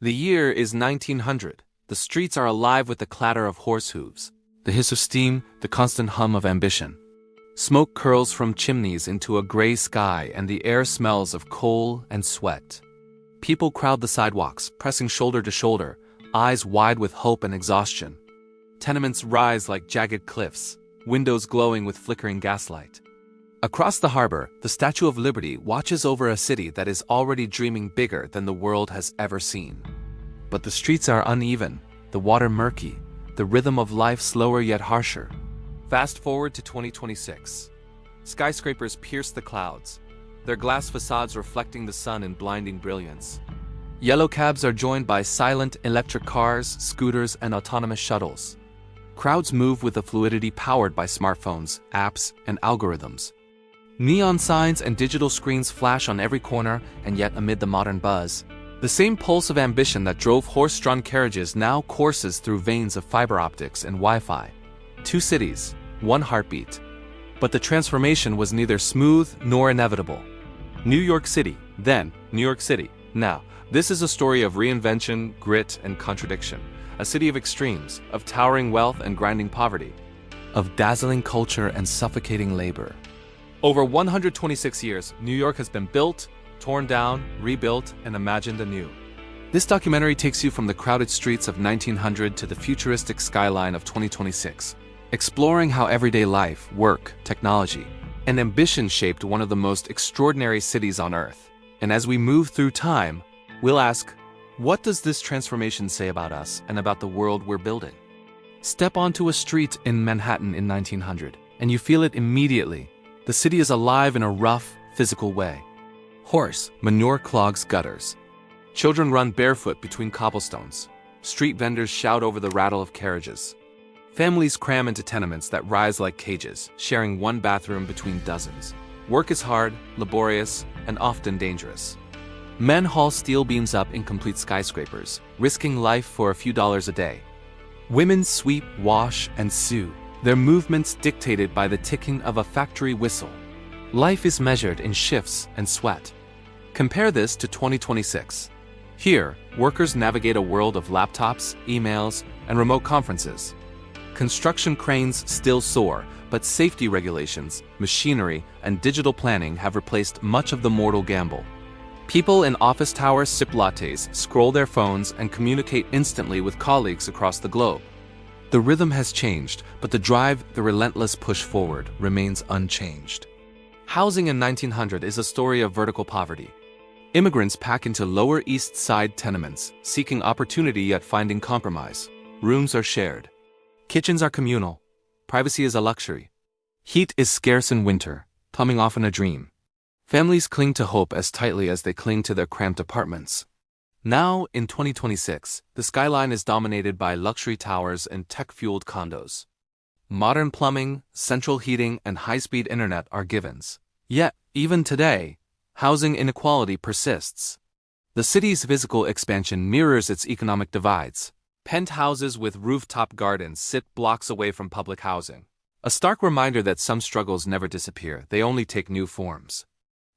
The year is 1900. The streets are alive with the clatter of horse hooves, the hiss of steam, the constant hum of ambition. Smoke curls from chimneys into a gray sky and the air smells of coal and sweat. People crowd the sidewalks, pressing shoulder to shoulder, eyes wide with hope and exhaustion. Tenements rise like jagged cliffs, windows glowing with flickering gaslight. Across the harbor, the Statue of Liberty watches over a city that is already dreaming bigger than the world has ever seen. But the streets are uneven, the water murky, the rhythm of life slower yet harsher. Fast forward to 2026. Skyscrapers pierce the clouds, their glass facades reflecting the sun in blinding brilliance. Yellow cabs are joined by silent electric cars, scooters, and autonomous shuttles. Crowds move with a fluidity powered by smartphones, apps, and algorithms. Neon signs and digital screens flash on every corner, and yet amid the modern buzz, the same pulse of ambition that drove horse-drawn carriages now courses through veins of fiber optics and Wi-Fi. Two cities, one heartbeat. But the transformation was neither smooth nor inevitable. New York City, then New York City, now. This is a story of reinvention, grit, and contradiction. A city of extremes, of towering wealth and grinding poverty, of dazzling culture and suffocating labor. Over 126 years, New York has been built, torn down, rebuilt, and imagined anew. This documentary takes you from the crowded streets of 1900 to the futuristic skyline of 2026, exploring how everyday life, work, technology, and ambition shaped one of the most extraordinary cities on Earth. And as we move through time, we'll ask, what does this transformation say about us and about the world we're building? Step onto a street in Manhattan in 1900, and you feel it immediately. The city is alive in a rough, physical way. Horse manure clogs gutters. Children run barefoot between cobblestones. Street vendors shout over the rattle of carriages. Families cram into tenements that rise like cages, sharing one bathroom between dozens. Work is hard, laborious, and often dangerous. Men haul steel beams up incomplete skyscrapers, risking life for a few dollars a day. Women sweep, wash, and sew, their movements dictated by the ticking of a factory whistle. Life is measured in shifts and sweat. Compare this to 2026. Here, workers navigate a world of laptops, emails, and remote conferences. Construction cranes still soar, but safety regulations, machinery, and digital planning have replaced much of the mortal gamble. People in office towers sip lattes, scroll their phones, and communicate instantly with colleagues across the globe. The rhythm has changed, but the drive, the relentless push forward, remains unchanged. Housing in 1900 is a story of vertical poverty. Immigrants pack into Lower East Side tenements, seeking opportunity yet finding compromise. Rooms are shared. Kitchens are communal. Privacy is a luxury. Heat is scarce in winter, plumbing often a dream. Families cling to hope as tightly as they cling to their cramped apartments. Now, in 2026, the skyline is dominated by luxury towers and tech-fueled condos. Modern plumbing, central heating, and high-speed internet are givens. Yet, even today, housing inequality persists. The city's physical expansion mirrors its economic divides. Penthouses with rooftop gardens sit blocks away from public housing. A stark reminder that some struggles never disappear, they only take new forms.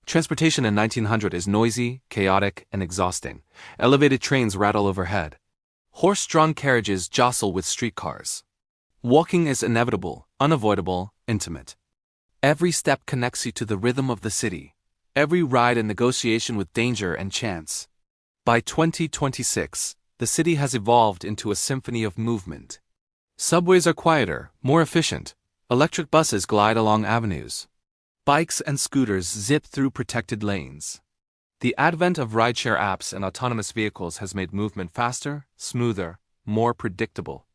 Transportation in 1900 is noisy, chaotic, and exhausting. Elevated trains rattle overhead. Horse-drawn carriages jostle with streetcars. Walking is inevitable, unavoidable, intimate. Every step connects you to the rhythm of the city. Every ride a negotiation with danger and chance. By 2026, the city has evolved into a symphony of movement. Subways are quieter, more efficient. Electric buses glide along avenues. Bikes and scooters zip through protected lanes. The advent of rideshare apps and autonomous vehicles has made movement faster, smoother, more predictable.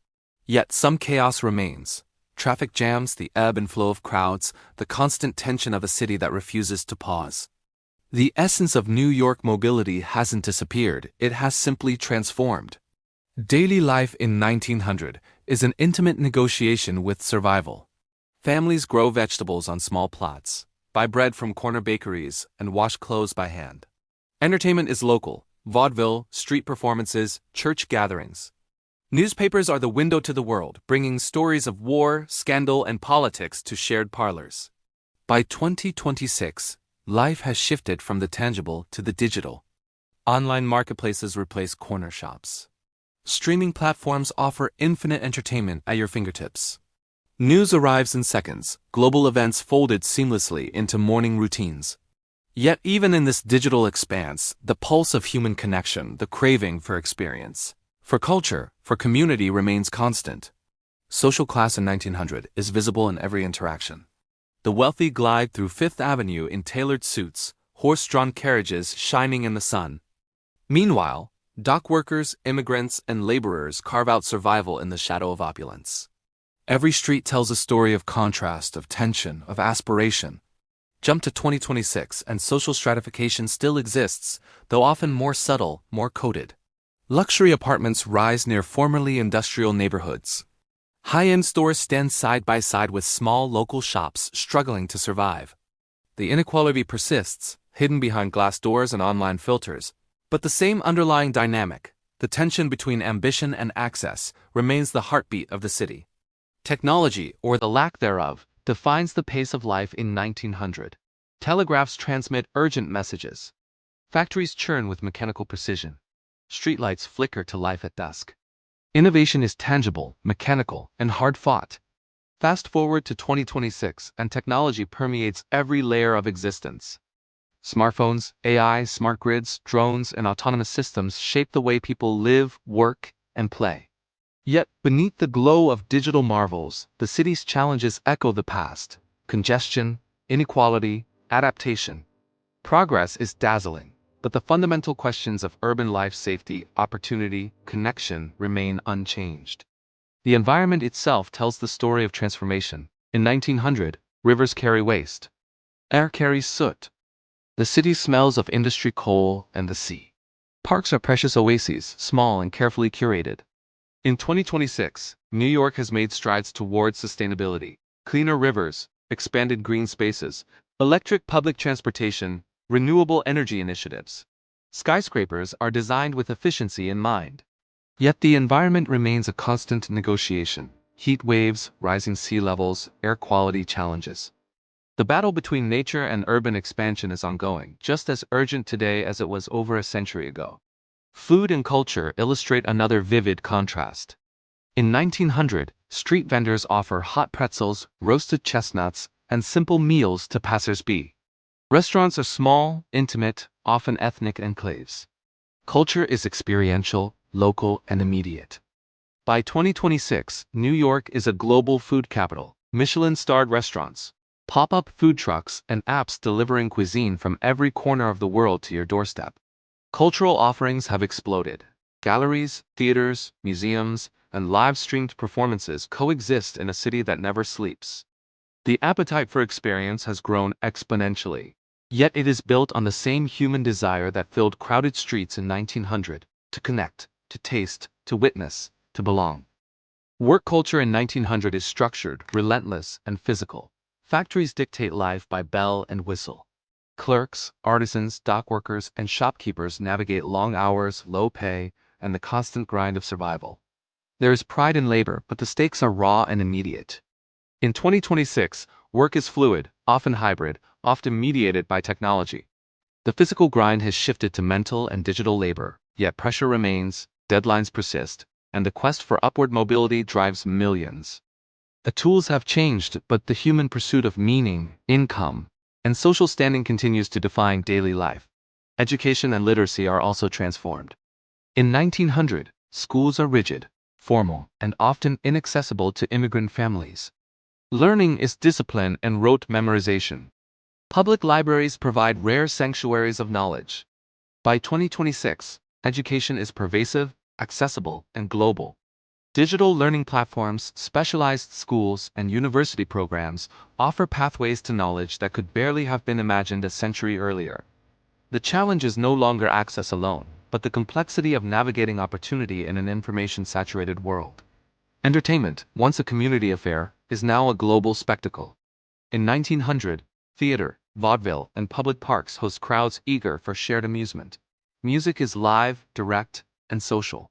Yet some chaos remains. Traffic jams, the ebb and flow of crowds, the constant tension of a city that refuses to pause. The essence of New York mobility hasn't disappeared, it has simply transformed. Daily life in 1900 is an intimate negotiation with survival. Families grow vegetables on small plots, buy bread from corner bakeries, and wash clothes by hand. Entertainment is local, vaudeville, street performances, church gatherings. Newspapers are the window to the world, bringing stories of war, scandal, and politics to shared parlors. By 2026, life has shifted from the tangible to the digital. Online marketplaces replace corner shops. Streaming platforms offer infinite entertainment at your fingertips. News arrives in seconds, global events folded seamlessly into morning routines. Yet even in this digital expanse, the pulse of human connection, the craving for experience, for culture, for community remains constant. Social class in 1900 is visible in every interaction. The wealthy glide through Fifth Avenue in tailored suits, horse-drawn carriages shining in the sun. Meanwhile, dock workers, immigrants, and laborers carve out survival in the shadow of opulence. Every street tells a story of contrast, of tension, of aspiration. Jump to 2026 and social stratification still exists, though often more subtle, more coded. Luxury apartments rise near formerly industrial neighborhoods. High-end stores stand side by side with small local shops struggling to survive. The inequality persists, hidden behind glass doors and online filters, but the same underlying dynamic, the tension between ambition and access, remains the heartbeat of the city. Technology, or the lack thereof, defines the pace of life in 1900. Telegraphs transmit urgent messages. Factories churn with mechanical precision. Streetlights flicker to life at dusk. Innovation is tangible, mechanical, and hard-fought. Fast forward to 2026, and technology permeates every layer of existence. Smartphones, AI, smart grids, drones, and autonomous systems shape the way people live, work, and play. Yet, beneath the glow of digital marvels, the city's challenges echo the past: congestion, inequality, adaptation. Progress is dazzling, but the fundamental questions of urban life safety, opportunity, connection remain unchanged. The environment itself tells the story of transformation. In 1900, rivers carry waste. Air carries soot. The city smells of industry, coal, and the sea. Parks are precious oases, small and carefully curated. In 2026, New York has made strides towards sustainability: cleaner rivers, expanded green spaces, electric public transportation, renewable energy initiatives. Skyscrapers are designed with efficiency in mind. Yet the environment remains a constant negotiation: heat waves, rising sea levels, air quality challenges. The battle between nature and urban expansion is ongoing, just as urgent today as it was over a century ago. Food and culture illustrate another vivid contrast. In 1900, street vendors offer hot pretzels, roasted chestnuts, and simple meals to passers-by. Restaurants are small, intimate, often ethnic enclaves. Culture is experiential, local, and immediate. By 2026, New York is a global food capital: Michelin-starred restaurants, pop-up food trucks, and apps delivering cuisine from every corner of the world to your doorstep. Cultural offerings have exploded. Galleries, theaters, museums, and live-streamed performances coexist in a city that never sleeps. The appetite for experience has grown exponentially. Yet it is built on the same human desire that filled crowded streets in 1900: to connect, to taste, to witness, to belong. Work culture in 1900 is structured, relentless, and physical. Factories dictate life by bell and whistle. Clerks, artisans, dock workers, and shopkeepers navigate long hours, low pay, and the constant grind of survival. There is pride in labor, but the stakes are raw and immediate. In 2026, work is fluid, often hybrid, often mediated by technology. The physical grind has shifted to mental and digital labor, yet pressure remains, deadlines persist, and the quest for upward mobility drives millions. The tools have changed, but the human pursuit of meaning, income, and social standing continues to define daily life. Education and literacy are also transformed. In 1900, schools are rigid, formal, and often inaccessible to immigrant families. Learning is discipline and rote memorization. Public libraries provide rare sanctuaries of knowledge. By 2026, education is pervasive, accessible, and global. Digital learning platforms, specialized schools, and university programs offer pathways to knowledge that could barely have been imagined a century earlier. The challenge is no longer access alone, but the complexity of navigating opportunity in an information-saturated world. Entertainment, once a community affair, is now a global spectacle. In 1900, theater, vaudeville, and public parks host crowds eager for shared amusement. Music is live, direct, and social.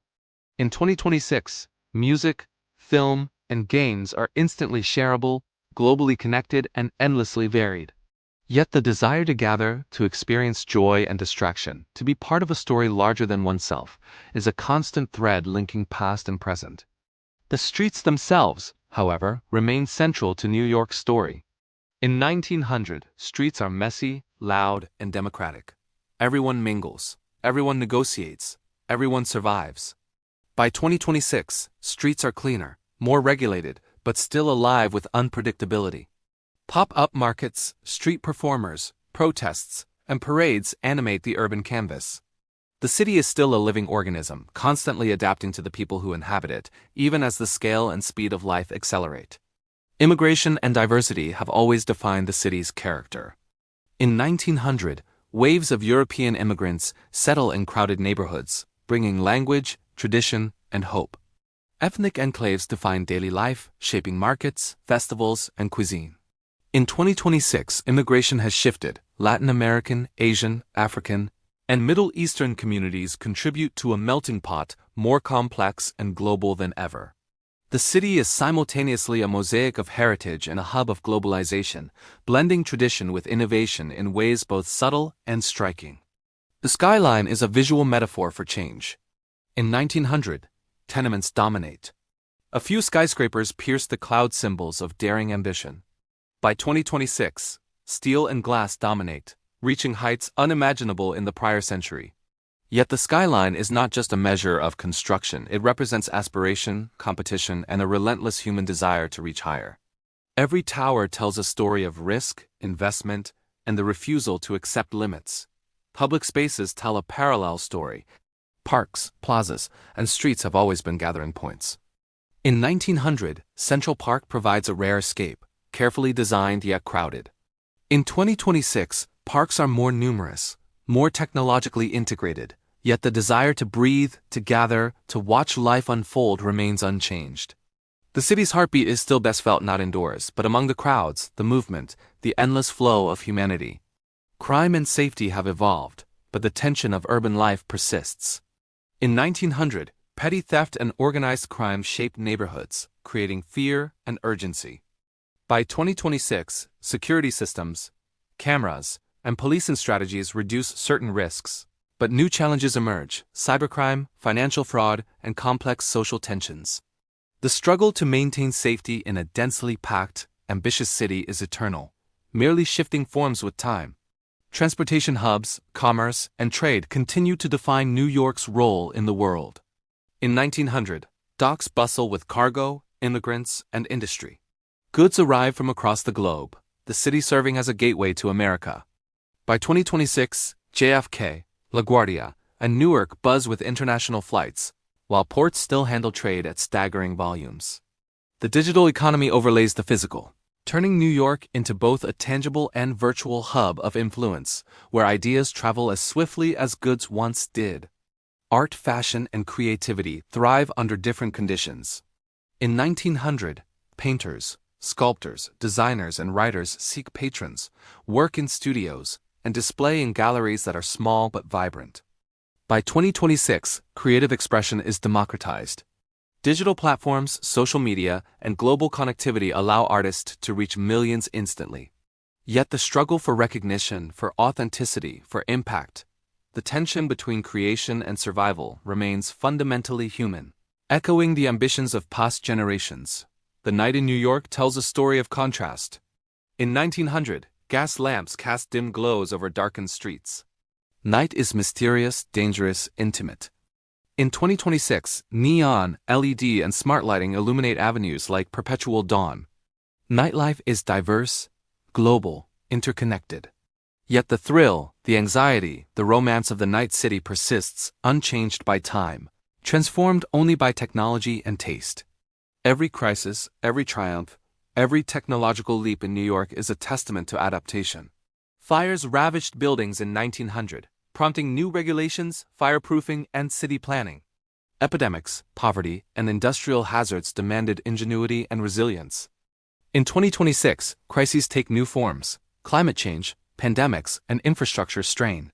In 2026, music, film, and games are instantly shareable, globally connected, and endlessly varied. Yet the desire to gather, to experience joy and distraction, to be part of a story larger than oneself, is a constant thread linking past and present. The streets themselves, however, remain central to New York's story. In 1900, streets are messy, loud, and democratic. Everyone mingles, everyone negotiates, everyone survives. By 2026, streets are cleaner, more regulated, but still alive with unpredictability. Pop-up markets, street performers, protests, and parades animate the urban canvas. The city is still a living organism, constantly adapting to the people who inhabit it, even as the scale and speed of life accelerate. Immigration and diversity have always defined the city's character. In 1900, waves of European immigrants settle in crowded neighborhoods, bringing language, tradition, and hope. Ethnic enclaves define daily life, shaping markets, festivals, and cuisine. In 2026, immigration has shifted. Latin American, Asian, African, and Middle Eastern communities contribute to a melting pot more complex and global than ever. The city is simultaneously a mosaic of heritage and a hub of globalization, blending tradition with innovation in ways both subtle and striking. The skyline is a visual metaphor for change. In 1900, tenements dominate. A few skyscrapers pierce the cloud symbols of daring ambition. By 2026, steel and glass dominate, reaching heights unimaginable in the prior century. Yet the skyline is not just a measure of construction, it represents aspiration, competition, and a relentless human desire to reach higher. Every tower tells a story of risk, investment, and the refusal to accept limits. Public spaces tell a parallel story. Parks, plazas, and streets have always been gathering points. In 1900, Central Park provides a rare escape, carefully designed yet crowded. In 2026, parks are more numerous, more technologically integrated, yet the desire to breathe, to gather, to watch life unfold remains unchanged. The city's heartbeat is still best felt not indoors, but among the crowds, the movement, the endless flow of humanity. Crime and safety have evolved, but the tension of urban life persists. In 1900, petty theft and organized crime shaped neighborhoods, creating fear and urgency. By 2026, security systems, cameras, and policing strategies reduce certain risks, but new challenges emerge: cybercrime, financial fraud, and complex social tensions. The struggle to maintain safety in a densely packed, ambitious city is eternal, merely shifting forms with time. Transportation hubs, commerce, and trade continue to define New York's role in the world. In 1900, docks bustle with cargo, immigrants, and industry. Goods arrive from across the globe, the city serving as a gateway to America. By 2026, JFK, LaGuardia, and Newark buzz with international flights, while ports still handle trade at staggering volumes. The digital economy overlays the physical, turning New York into both a tangible and virtual hub of influence, where ideas travel as swiftly as goods once did. Art, fashion, and creativity thrive under different conditions. In 1900, painters, sculptors, designers, and writers seek patrons, work in studios, and display in galleries that are small but vibrant. By 2026, creative expression is democratized. Digital platforms, social media, and global connectivity allow artists to reach millions instantly. Yet the struggle for recognition, for authenticity, for impact, the tension between creation and survival remains fundamentally human. Echoing the ambitions of past generations, The Night in New York tells a story of contrast. In 1900, gas lamps cast dim glows over darkened streets. Night is mysterious, dangerous, intimate. In 2026, neon, LED, and smart lighting illuminate avenues like perpetual dawn. Nightlife is diverse, global, interconnected. Yet the thrill, the anxiety, the romance of the night city persists, unchanged by time, transformed only by technology and taste. Every crisis, every triumph, every technological leap in New York is a testament to adaptation. Fires ravaged buildings in 1900, prompting new regulations, fireproofing, and city planning. Epidemics, poverty, and industrial hazards demanded ingenuity and resilience. In 2026, crises take new forms: climate change, pandemics, and infrastructure strain.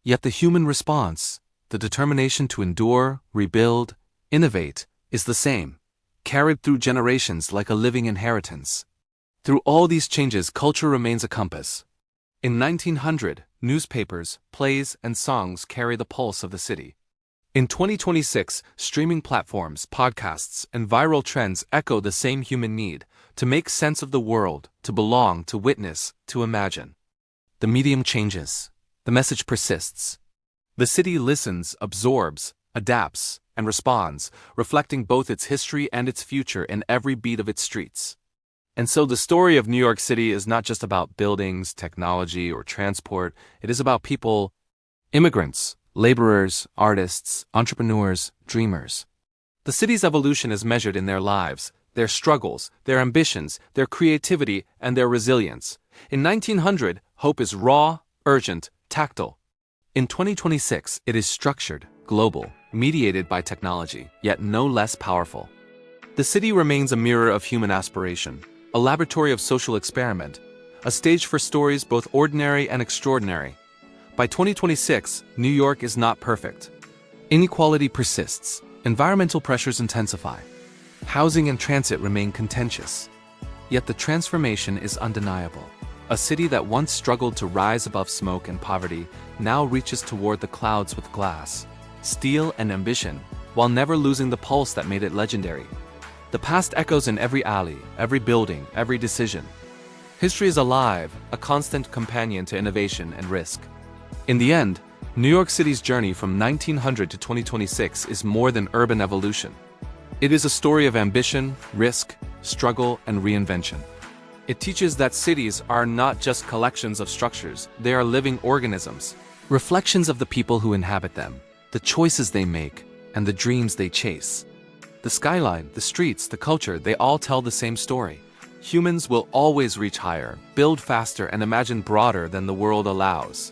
Yet the human response, the determination to endure, rebuild, innovate, is the same, carried through generations like a living inheritance. Through all these changes, culture remains a compass. In 1900, newspapers, plays, and songs carry the pulse of the city. In 2026, streaming platforms, podcasts, and viral trends echo the same human need to make sense of the world, to belong, to witness, to imagine. The medium changes. The message persists. The city listens, absorbs, adapts, and responds, reflecting both its history and its future in every beat of its streets. And so the story of New York City is not just about buildings, technology, or transport. It is about people, immigrants, laborers, artists, entrepreneurs, dreamers. The city's evolution is measured in their lives, their struggles, their ambitions, their creativity, and their resilience. In 1900, hope is raw, urgent, tactile. In 2026, it is structured, global, mediated by technology, yet no less powerful. The city remains a mirror of human aspiration, a laboratory of social experiment, a stage for stories both ordinary and extraordinary. By 2026, New York is not perfect. Inequality persists, environmental pressures intensify, housing and transit remain contentious. Yet the transformation is undeniable. A city that once struggled to rise above smoke and poverty now reaches toward the clouds with glass, steel, and ambition, while never losing the pulse that made it legendary. The past echoes in every alley, every building, every decision. History is alive, a constant companion to innovation and risk. In the end, New York City's journey from 1900 to 2026 is more than urban evolution. It is a story of ambition, risk, struggle, and reinvention. It teaches that cities are not just collections of structures, they are living organisms, reflections of the people who inhabit them, the choices they make, and the dreams they chase. The skyline, the streets, the culture, they all tell the same story. Humans will always reach higher, build faster, and imagine broader than the world allows.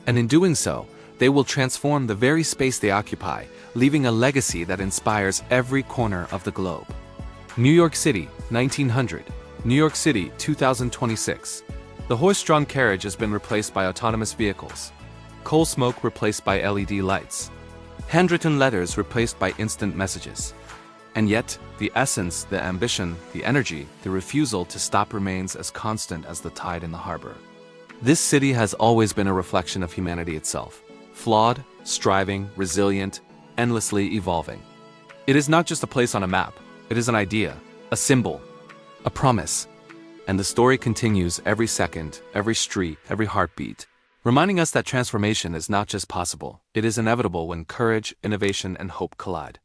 And in doing so, they will transform the very space they occupy, leaving a legacy that inspires every corner of the globe. New York City, 1900. New York City, 2026. The horse-drawn carriage has been replaced by autonomous vehicles. Coal smoke replaced by LED lights. Handwritten letters replaced by instant messages. And yet, the essence, the ambition, the energy, the refusal to stop remains as constant as the tide in the harbor. This city has always been a reflection of humanity itself. Flawed, striving, resilient, endlessly evolving. It is not just a place on a map. It is an idea, a symbol, a promise. And the story continues every second, every street, every heartbeat, reminding us that transformation is not just possible, it is inevitable when courage, innovation, and hope collide.